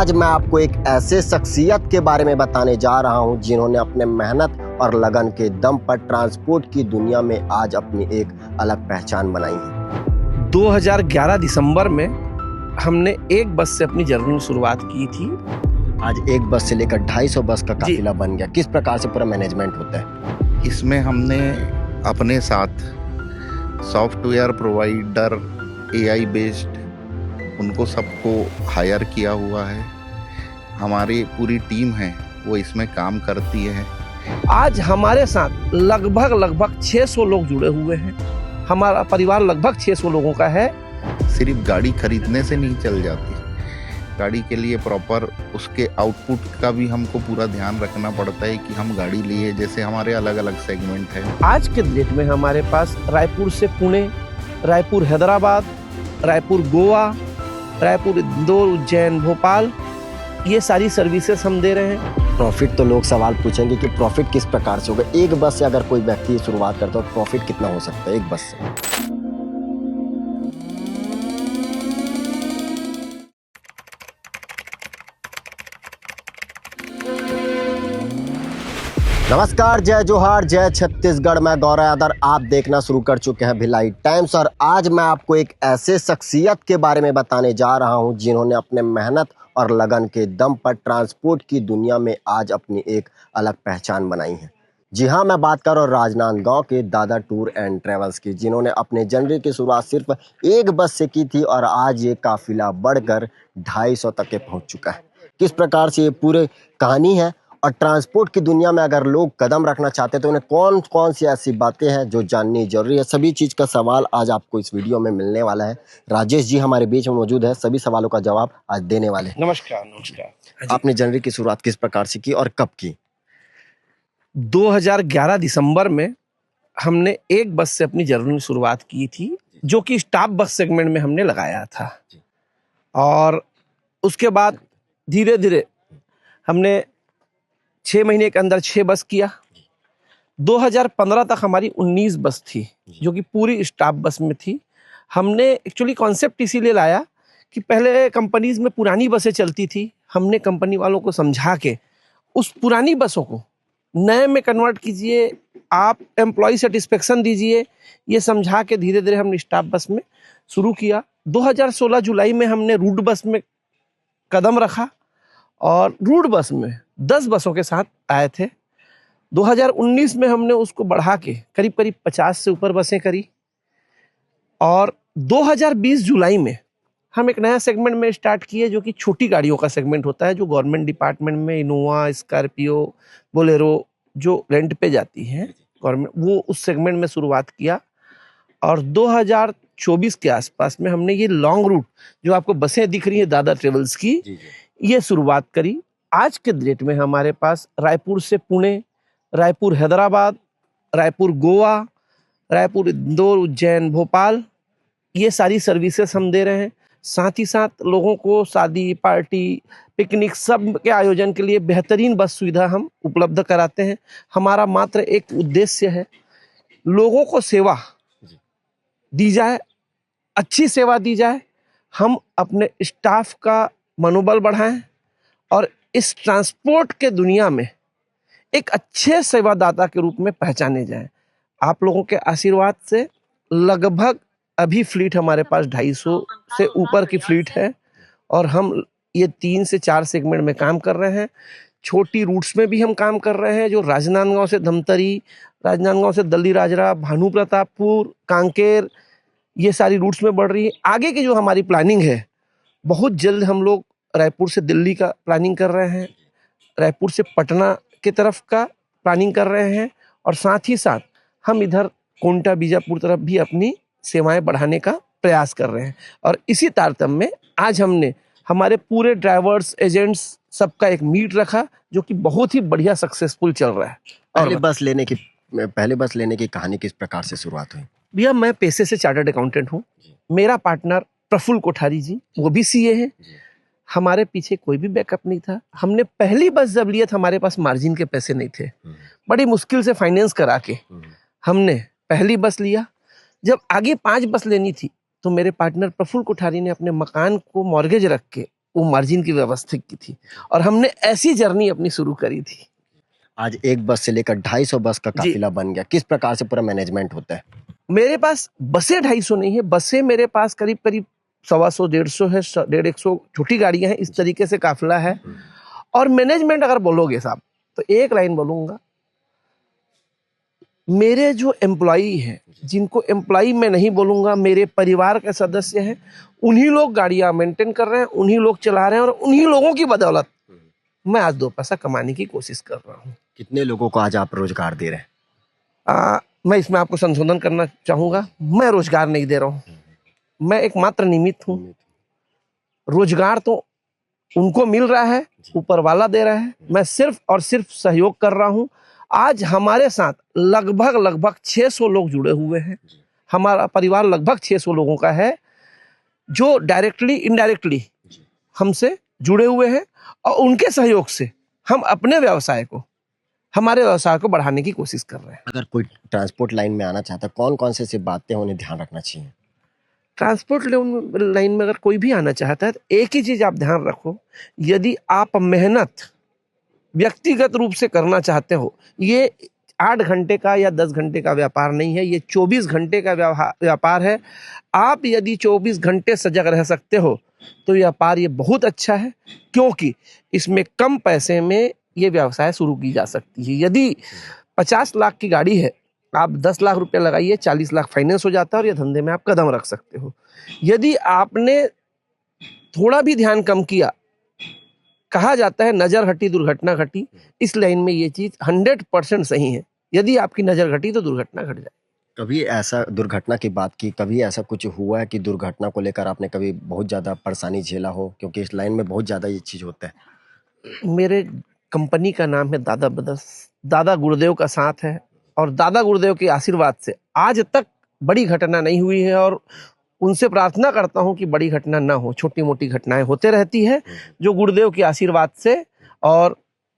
आज मैं आपको एक ऐसे शख्सियत के बारे में बताने जा रहा हूं जिन्होंने अपने मेहनत और लगन के दम पर ट्रांसपोर्ट की दुनिया में आज अपनी एक अलग पहचान बनाई है। 2011 दिसंबर में हमने एक बस से अपनी जर्नी की शुरुआत की थी। आज एक बस से लेकर 250 बस का काफिला बन गया। किस प्रकार से पूरा मैनेजमेंट होता है? इसमें हमने अपने साथ सॉफ्टवेयर प्रोवाइडर AI बेस्ड उनको सबको हायर किया हुआ है। हमारी पूरी टीम है वो इसमें काम करती है। आज हमारे साथ लगभग 600 लोग जुड़े हुए हैं। हमारा परिवार लगभग 600 लोगों का है। सिर्फ गाड़ी खरीदने से नहीं चल जाती, गाड़ी के लिए प्रॉपर उसके आउटपुट का भी हमको पूरा ध्यान रखना पड़ता है कि हम गाड़ी लिए, जैसे हमारे अलग अलग सेगमेंट है। आज के डेट में हमारे पास रायपुर से पुणे, रायपुर हैदराबाद, रायपुर गोवा, रायपुर इंदौर, उज्जैन, भोपाल, ये सारी सर्विसेज हम दे रहे हैं। प्रॉफिट तो लोग सवाल पूछेंगे कि प्रॉफिट किस प्रकार से होगा। एक बस से अगर कोई व्यक्ति शुरुआत करता है, प्रॉफिट कितना हो सकता है एक बस से? नमस्कार, जय जोहार, जय छत्तीसगढ़। मैं गौरव यादव, आप देखना शुरू कर चुके हैं भिलाई टाइम्स और आज मैं आपको एक ऐसे शख्सियत के बारे में बताने जा रहा हूं जिन्होंने अपने मेहनत और लगन के दम पर ट्रांसपोर्ट की दुनिया में आज अपनी एक अलग पहचान बनाई है। जी हाँ, मैं बात कर रहा हूँ राजनांदगांव के दादा टूर एंड ट्रेवल्स की, जिन्होंने अपने जर्नी की शुरुआत सिर्फ एक बस से की थी और आज ये काफिला बढ़कर 250 तक के पहुँच चुका है। किस प्रकार से ये पूरे कहानी है और ट्रांसपोर्ट की दुनिया में अगर लोग कदम रखना चाहते हैं तो उन्हें कौन कौन सी ऐसी बातें हैं जो जाननी जरूरी है, सभी चीज़ का सवाल आज आपको इस वीडियो में मिलने वाला है। राजेश जी हमारे बीच में मौजूद है, सभी सवालों का जवाब आज देने वाले हैं। नमस्कार। आपने जर्नी की शुरुआत किस प्रकार से की और कब की? 2011 दिसंबर में हमने एक बस से अपनी जर्नी की शुरुआत की थी, जो कि स्टाफ बस सेगमेंट में हमने लगाया था। और उसके बाद धीरे धीरे हमने 6 महीने के अंदर 6 बस किया। 2015 तक हमारी 19 बस थी, जो कि पूरी स्टाफ बस में थी। हमने एक्चुअली कॉन्सेप्ट इसीलिए लाया कि पहले कंपनीज में पुरानी बसें चलती थी। हमने कंपनी वालों को समझा के उस पुरानी बसों को नए में कन्वर्ट कीजिए, आप एम्प्लॉय सेटिस्फेक्शन दीजिए, ये समझा के धीरे धीरे हमने स्टाफ बस में शुरू किया। 2016 जुलाई में हमने रूट बस में कदम रखा और रूट बस में 10 बसों के साथ आए थे। 2019 में हमने उसको बढ़ा के करीब 50 से ऊपर बसें करी और 2020 जुलाई में हम एक नया सेगमेंट में स्टार्ट किए, जो कि छोटी गाड़ियों का सेगमेंट होता है, जो गवर्नमेंट डिपार्टमेंट में इनोवा, स्कॉर्पियो, बोलेरो जो रेंट पे जाती हैं गवर्नमेंट, वो उस सेगमेंट में शुरुआत किया। और 2024 के आसपास में हमने ये लॉन्ग रूट जो आपको बसें दिख रही हैं दादा ट्रेवल्स की, ये शुरुआत करी। आज के डेट में हमारे पास रायपुर से पुणे, रायपुर हैदराबाद, रायपुर गोवा, रायपुर इंदौर, उज्जैन, भोपाल, ये सारी सर्विसेज हम दे रहे हैं। साथ ही साथ लोगों को शादी, पार्टी, पिकनिक सब के आयोजन के लिए बेहतरीन बस सुविधा हम उपलब्ध कराते हैं। हमारा मात्र एक उद्देश्य है, लोगों को सेवा दी जाए, अच्छी सेवा दी जाए, हम अपने स्टाफ का मनोबल बढ़ाएं और इस ट्रांसपोर्ट के दुनिया में एक अच्छे सेवादाता के रूप में पहचाने जाएं। आप लोगों के आशीर्वाद से लगभग अभी फ्लीट हमारे पास 250 से ऊपर की फ्लीट है और हम ये 3 से 4 सेगमेंट में काम कर रहे हैं। छोटी रूट्स में भी हम काम कर रहे हैं, जो राजनांदगांव से धमतरी, राजनांदगांव से दल्ली राजरा, भानु प्रतापपुर, कांकेर, ये सारी रूट्स में बढ़ रही है। आगे की जो हमारी प्लानिंग है, बहुत जल्द हम लोग रायपुर से दिल्ली का प्लानिंग कर रहे हैं, रायपुर से पटना की तरफ का प्लानिंग कर रहे हैं और साथ ही साथ हम इधर कोंटा, बीजापुर तरफ भी अपनी सेवाएं बढ़ाने का प्रयास कर रहे हैं। और इसी तारतम्य में आज हमने हमारे पूरे ड्राइवर्स, एजेंट्स सबका एक मीट रखा, जो कि बहुत ही बढ़िया सक्सेसफुल चल रहा है। पहले बस लेने की कहानी किस प्रकार से शुरुआत हुई? भैया, मैं पेशे से चार्टर्ड अकाउंटेंट हूँ। मेरा पार्टनर प्रफुल्ल कोठारी जी, वो भी CA है। हमारे पीछे कोई भी बैकअप नहीं था। हमने पहली बस जब लिया था, हमारे पास मार्जिन के पैसे नहीं थे। बड़ी मुश्किल से फाइनेंस करा के हमने पहली बस लिया। जब आगे 5 बस लेनी थी तो मेरे पार्टनर प्रफुल्ल कोठारी ने अपने मकान को मॉर्गेज रख के वो मार्जिन की व्यवस्था की थी और हमने ऐसी जर्नी अपनी शुरू करी थी। आज एक बस से लेकर 250 बस का जी। काफिला बन गया। किस प्रकार से पूरा मैनेजमेंट होता है? मेरे पास बसें 250 नहीं है, बसें मेरे पास करीब करीब 125 150 है, 150 छोटी गाड़ियां हैं, इस तरीके से काफिला है। और मैनेजमेंट अगर बोलोगे साहब तो एक लाइन बोलूंगा, मेरे जो एम्प्लॉई हैं, जिनको एम्प्लॉई मैं नहीं बोलूंगा, मेरे परिवार के सदस्य हैं, उन्हीं लोग गाड़ियां मेंटेन कर रहे हैं, उन्हीं लोग चला रहे हैं और उन्हीं लोगों की बदौलत मैं आज 2 पैसा कमाने की कोशिश कर रहा हूँ। कितने लोगों को आज आप रोजगार दे रहे हैं? मैं इसमें आपको संशोधन करना चाहूंगा, मैं रोजगार नहीं दे रहा हूँ, मैं एक मात्र निमित्त हूँ। रोजगार तो उनको मिल रहा है, ऊपर वाला दे रहा है, मैं सिर्फ और सिर्फ सहयोग कर रहा हूँ। आज हमारे साथ लगभग 600 लोग जुड़े हुए हैं। हमारा परिवार लगभग 600 लोगों का है जो डायरेक्टली इनडायरेक्टली हमसे जुड़े हुए हैं और उनके सहयोग से हम अपने हमारे व्यवसाय को बढ़ाने की कोशिश कर रहे हैं। अगर कोई ट्रांसपोर्ट लाइन में आना चाहता है, कौन कौन से बातें उन्हें ध्यान रखना चाहिए? ट्रांसपोर्ट लाइन में अगर कोई भी आना चाहता है तो एक ही चीज आप ध्यान रखो, यदि आप मेहनत व्यक्तिगत रूप से करना चाहते हो, ये 8 घंटे का या 10 घंटे का व्यापार नहीं है, ये 24 घंटे का व्यापार है। आप यदि 24 घंटे सजग रह सकते हो तो व्यापार ये बहुत अच्छा है, क्योंकि इसमें कम पैसे में ये व्यवसाय शुरू की जा सकती है। यदि 50 लाख की गाड़ी है, आप 10 लाख रुपए लगाइए, 40 लाख फाइनेंस हो जाता है और ये धंधे में आप कदम रख सकते हो। यदि आपने थोड़ा भी ध्यान कम किया, कहा जाता है नजर हटी दुर्घटना घटी, इस लाइन में ये चीज 100% सही है। यदि आपकी नजर घटी तो दुर्घटना घट जाए। कभी ऐसा दुर्घटना की बात की, कभी ऐसा कुछ हुआ है कि दुर्घटना को लेकर आपने कभी बहुत ज्यादा परेशानी झेला हो? क्योंकि इस लाइन में बहुत ज्यादा ये चीज होता है। मेरे कंपनी का नाम है दादा ब्रदर्स, दादा गुरुदेव का साथ है और दादा गुरुदेव के आशीर्वाद से आज तक बड़ी घटना नहीं हुई है और उनसे प्रार्थना करता हूं कि बड़ी घटना ना हो। छोटी मोटी घटनाएं होते रहती है, जो गुरुदेव के आशीर्वाद से और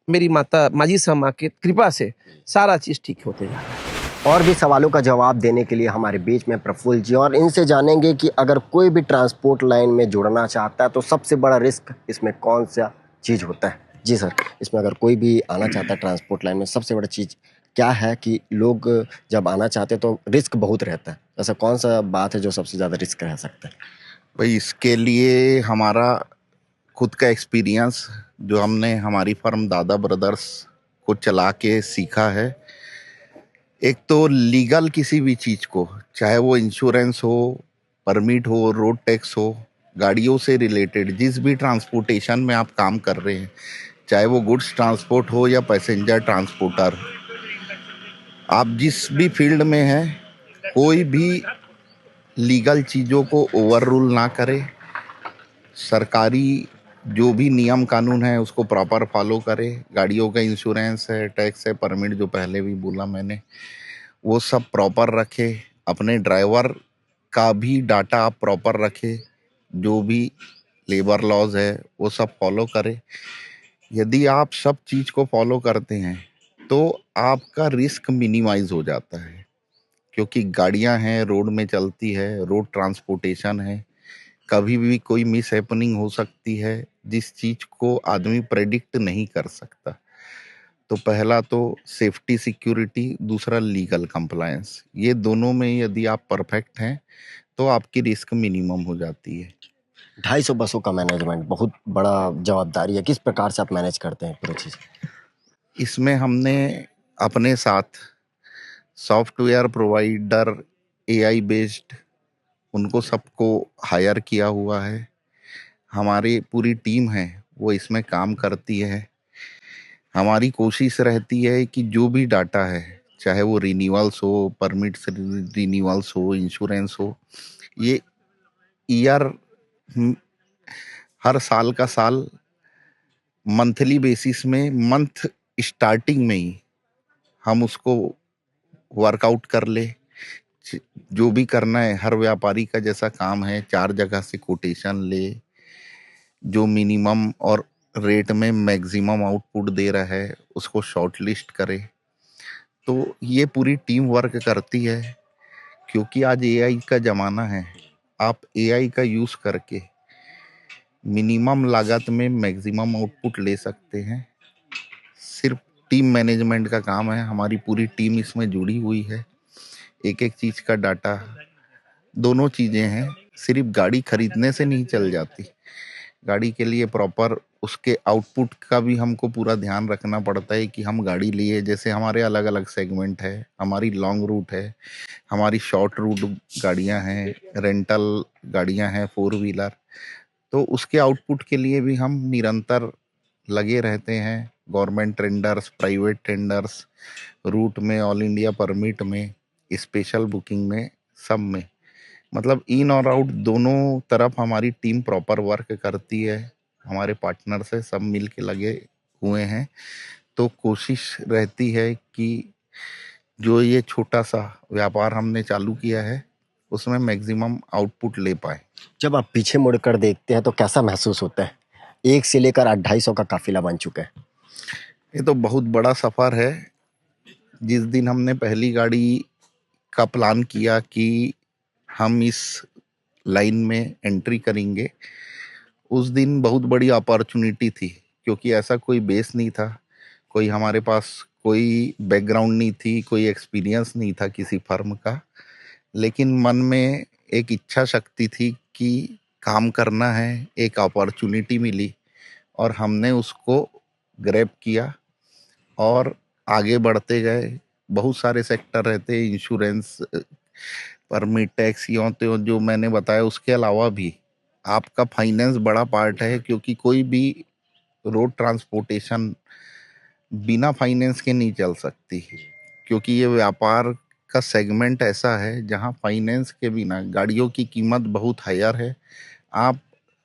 मेरी माता माजी माँ की कृपा से सारा चीज ठीक होते जा रहा है। और भी सवालों का जवाब देने के लिए हमारे बीच में प्रफुल्ल जी, और इनसे जानेंगे कि अगर कोई भी ट्रांसपोर्ट लाइन में जुड़ना चाहता है तो सबसे बड़ा रिस्क इसमें कौन सा चीज़ होता है? जी सर, इसमें अगर कोई भी आना चाहता है ट्रांसपोर्ट लाइन में, सबसे बड़ा चीज़ क्या है कि लोग जब आना चाहते हैं तो रिस्क बहुत रहता है, ऐसा कौन सा बात है जो सबसे ज़्यादा रिस्क रह सकता है? भाई इसके लिए हमारा खुद का एक्सपीरियंस, जो हमने हमारी फर्म दादा ब्रदर्स को चला के सीखा है। एक तो लीगल किसी भी चीज़ को, चाहे वो इंश्योरेंस हो, परमिट हो, रोड टैक्स हो, गाड़ियों से रिलेटेड जिस भी ट्रांसपोर्टेशन में आप काम कर रहे हैं, चाहे वो गुड्स ट्रांसपोर्ट हो या पैसेंजर ट्रांसपोर्टर, आप जिस भी फील्ड में हैं, कोई भी लीगल चीज़ों को ओवर रूल ना करे। सरकारी जो भी नियम कानून है उसको प्रॉपर फॉलो करे। गाड़ियों का इंश्योरेंस है, टैक्स है, परमिट जो पहले भी बोला मैंने, वो सब प्रॉपर रखे। अपने ड्राइवर का भी डाटा आप प्रॉपर रखे, जो भी लेबर लॉज है वो सब फॉलो करे। यदि आप सब चीज़ को फॉलो करते हैं तो आपका रिस्क मिनिमाइज हो जाता है, क्योंकि गाड़ियां हैं, रोड में चलती है, रोड ट्रांसपोर्टेशन है, कभी भी कोई मिस हैपनिंग हो सकती है जिस चीज को आदमी प्रेडिक्ट नहीं कर सकता। तो पहला तो सेफ्टी सिक्योरिटी, दूसरा लीगल कंप्लायंस, ये दोनों में यदि आप परफेक्ट हैं तो आपकी रिस्क मिनिमम हो जाती है। 250 बसों का मैनेजमेंट बहुत बड़ा जवाबदारी है, किस प्रकार से आप मैनेज करते हैं पूरी चीज़? इसमें हमने अपने साथ सॉफ्टवेयर प्रोवाइडर, एआई बेस्ड, उनको सबको हायर किया हुआ है। हमारी पूरी टीम है वो इसमें काम करती है। हमारी कोशिश रहती है कि जो भी डाटा है, चाहे वो रिन्यूअल्स हो, परमिट्स रिन्यूअल्स हो, इंश्योरेंस हो, ये ईयर हर साल का साल मंथली बेसिस में, मंथ स्टार्टिंग में ही हम उसको वर्कआउट कर ले। जो भी करना है, हर व्यापारी का जैसा काम है, 4 जगह से कोटेशन ले, जो मिनिमम और रेट में मैक्सिमम आउटपुट दे रहा है उसको शॉर्ट लिस्ट करे। तो ये पूरी टीम वर्क करती है, क्योंकि आज एआई का ज़माना है। आप एआई का यूज़ करके मिनिमम लागत में मैक्सिमम आउटपुट ले सकते हैं। सिर्फ टीम मैनेजमेंट का काम है, हमारी पूरी टीम इसमें जुड़ी हुई है। एक एक चीज का डाटा, दोनों चीजें हैं, सिर्फ गाड़ी खरीदने से नहीं चल जाती। गाड़ी के लिए प्रॉपर उसके आउटपुट का भी हमको पूरा ध्यान रखना पड़ता है कि हम गाड़ी लिए, जैसे हमारे अलग अलग सेगमेंट है, हमारी लॉन्ग रूट है, हमारी शॉर्ट रूट गाड़ियां हैं, रेंटल गाड़ियां हैं, 4 व्हीलर, तो उसके आउटपुट के लिए भी हम निरंतर लगे रहते हैं। Government tenders, private tenders, route में, ऑल इंडिया परमिट में, स्पेशल बुकिंग में, सब में, मतलब इन और आउट दोनों तरफ हमारी टीम प्रॉपर वर्क करती है। हमारे पार्टनर से सब मिल के लगे हुए हैं, तो कोशिश रहती है कि जो ये छोटा सा व्यापार हमने चालू किया है उसमें मैक्सिमम आउटपुट ले पाए। जब आप पीछे मुड़कर देखते हैं तो कैसा महसूस होता है? 1 से लेकर 250 का काफिला बन चुका है। ये तो बहुत बड़ा सफर है। जिस दिन हमने पहली गाड़ी का प्लान किया कि हम इस लाइन में एंट्री करेंगे, उस दिन बहुत बड़ी अपॉर्चुनिटी थी, क्योंकि ऐसा कोई बेस नहीं था, कोई हमारे पास कोई बैकग्राउंड नहीं थी, कोई एक्सपीरियंस नहीं था किसी फर्म का, लेकिन मन में एक इच्छा शक्ति थी कि काम करना है। एक अपॉर्चुनिटी मिली और हमने उसको ग्रैब किया और आगे बढ़ते गए। बहुत सारे सेक्टर रहते, इंश्योरेंस, परमिट, टैक्स, यों त्यों जो मैंने बताया, उसके अलावा भी आपका फाइनेंस बड़ा पार्ट है, क्योंकि कोई भी रोड ट्रांसपोर्टेशन बिना फाइनेंस के नहीं चल सकती, क्योंकि ये व्यापार का सेगमेंट ऐसा है जहां फाइनेंस के बिना गाड़ियों की कीमत बहुत हायर है। आप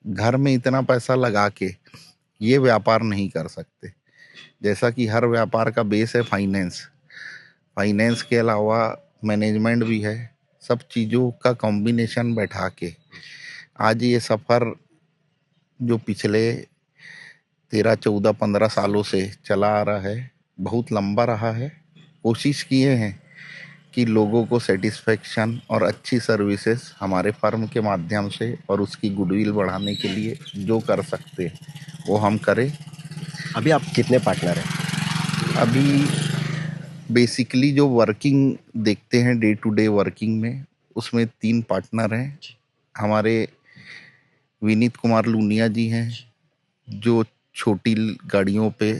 घर में इतना पैसा लगा के ये व्यापार नहीं कर सकते। जैसा कि हर व्यापार का बेस है फाइनेंस, फाइनेंस के अलावा मैनेजमेंट भी है। सब चीज़ों का कॉम्बिनेशन बैठा के आज ये सफ़र जो पिछले 13, 14, 15 सालों से चला आ रहा है, बहुत लंबा रहा है। कोशिश किए हैं कि लोगों को सेटिस्फेक्शन और अच्छी सर्विसेज हमारे फर्म के माध्यम से और उसकी गुडविल बढ़ाने के लिए जो कर सकते हैं वो हम करें। अभी आप कितने पार्टनर हैं? अभी बेसिकली जो वर्किंग देखते हैं डे टू डे वर्किंग में, उसमें 3 पार्टनर हैं। हमारे विनीत कुमार लूनिया जी हैं, जो छोटी गाड़ियों पे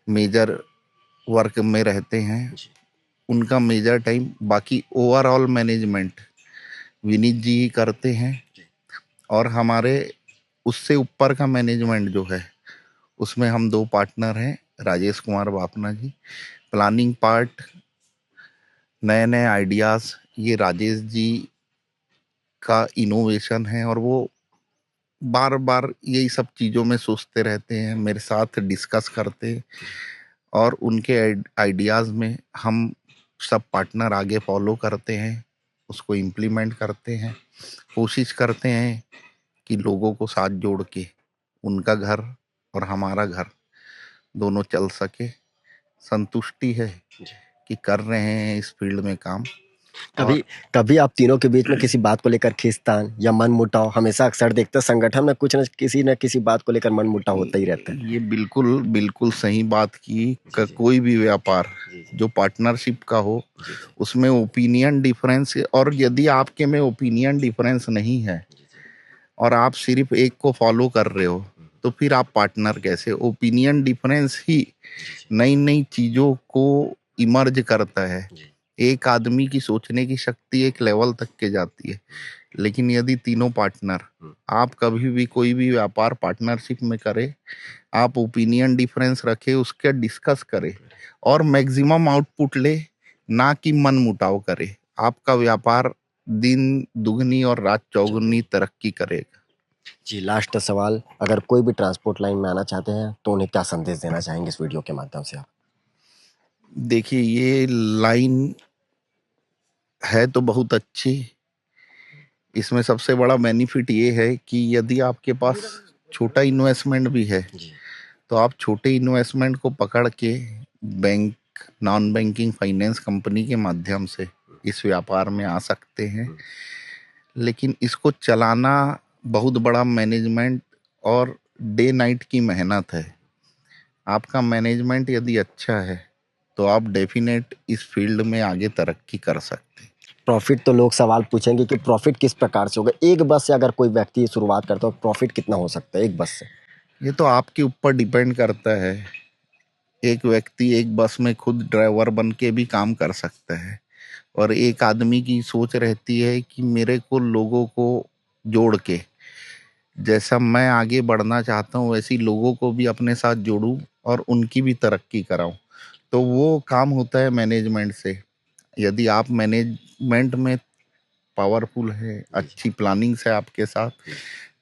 मेजर वर्क में रहते हैं, उनका मेजर टाइम। बाकी ओवरऑल मैनेजमेंट विनीत जी ही करते हैं। और हमारे उससे ऊपर का मैनेजमेंट जो है, उसमें हम 2 पार्टनर हैं, राजेश कुमार बापना जी। प्लानिंग पार्ट, नए नए आइडियाज़, ये राजेश जी का इनोवेशन है, और वो बार बार यही सब चीज़ों में सोचते रहते हैं, मेरे साथ डिस्कस करते हैं, और उनके आइडियाज़ में हम सब पार्टनर आगे फॉलो करते हैं, उसको इम्प्लीमेंट करते हैं। कोशिश करते हैं कि लोगों को साथ जोड़ के उनका घर और हमारा घर दोनों चल सके। संतुष्टि है कि कर रहे हैं इस फील्ड में काम। कभी कभी आप तीनों के बीच में किसी बात को लेकर खींचतान या मनमुटाव हमेशा अक्सर देखते हैं, संगठन में कुछ न किसी बात को लेकर मनमुटाव होता ही रहता है। ये बिल्कुल बिल्कुल सही बात की। कोई भी व्यापार जो पार्टनरशिप का हो, उसमें ओपिनियन डिफरेंस, और यदि आपके में ओपिनियन डिफरेंस नहीं है और आप सिर्फ एक को फॉलो कर रहे हो, तो फिर आप पार्टनर कैसे? ओपिनियन डिफरेंस ही नई नई चीजों को इमर्ज करता है। एक आदमी की सोचने की शक्ति एक लेवल तक के जाती है, लेकिन यदि तीनों पार्टनर, आप कभी भी कोई भी व्यापार पार्टनरशिप में करें, आप ओपिनियन डिफरेंस रखे, उसके डिस्कस करें और मैक्सिमम आउटपुट ले, ना कि मन मुटाव करे, आपका व्यापार दिन दुगनी और रात चौगुनी तरक्की करेगा। जी, लास्ट सवाल, अगर कोई भी ट्रांसपोर्ट लाइन में आना चाहते हैं तो उन्हें क्या संदेश देना चाहेंगे इस वीडियो के माध्यम से आप? देखिए, ये लाइन है तो बहुत अच्छी। इसमें सबसे बड़ा बेनिफिट ये है कि यदि आपके पास छोटा इन्वेस्टमेंट भी है, तो आप छोटे इन्वेस्टमेंट को पकड़ के bank, non banking finance company के माध्यम से इस व्यापार में आ सकते हैं। लेकिन इसको चलाना बहुत बड़ा मैनेजमेंट और डे नाइट की मेहनत है। आपका मैनेजमेंट यदि अच्छा है तो आप डेफिनेट इस फील्ड में आगे तरक्की कर सकते हैं। प्रॉफिट तो लोग सवाल पूछेंगे कि प्रॉफिट किस प्रकार से होगा, एक बस से अगर कोई व्यक्ति शुरुआत करता है प्रॉफिट कितना हो सकता है एक बस से? ये तो आपके ऊपर डिपेंड करता है। एक व्यक्ति एक बस में खुद ड्राइवर बन के भी काम कर सकता है, और एक आदमी की सोच रहती है कि मेरे को लोगों को जोड़ के, जैसा मैं आगे बढ़ना चाहता हूँ वैसे ही लोगों को भी अपने साथ जोड़ूं और उनकी भी तरक्की कराऊं। तो वो काम होता है मैनेजमेंट से। यदि आप मैनेजमेंट में पावरफुल है, अच्छी प्लानिंग है आपके साथ,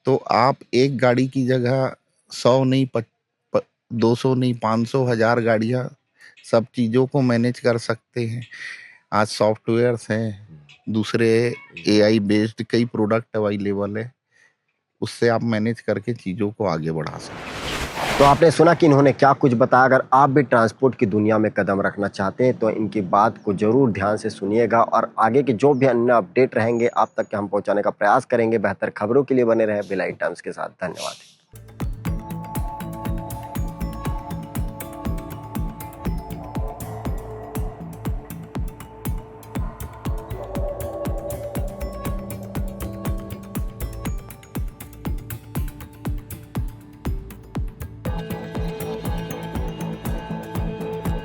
तो आप एक गाड़ी की जगह 100 नहीं 200 नहीं 500 1000 गाड़ियां सब चीज़ों को मैनेज कर सकते हैं। आज सॉफ्टवेयर्स हैं, दूसरे एआई बेस्ड कई प्रोडक्ट अवेलेबल है, उससे आप मैनेज करके चीज़ों को आगे बढ़ा सकते हैं। तो आपने सुना कि इन्होंने क्या कुछ बताया। अगर आप भी ट्रांसपोर्ट की दुनिया में कदम रखना चाहते हैं तो इनकी बात को जरूर ध्यान से सुनिएगा, और आगे के जो भी अन्य अपडेट रहेंगे आप तक हम पहुंचाने का प्रयास करेंगे। बेहतर खबरों के लिए बने रहे भिलाई टाइम्स के साथ। धन्यवाद।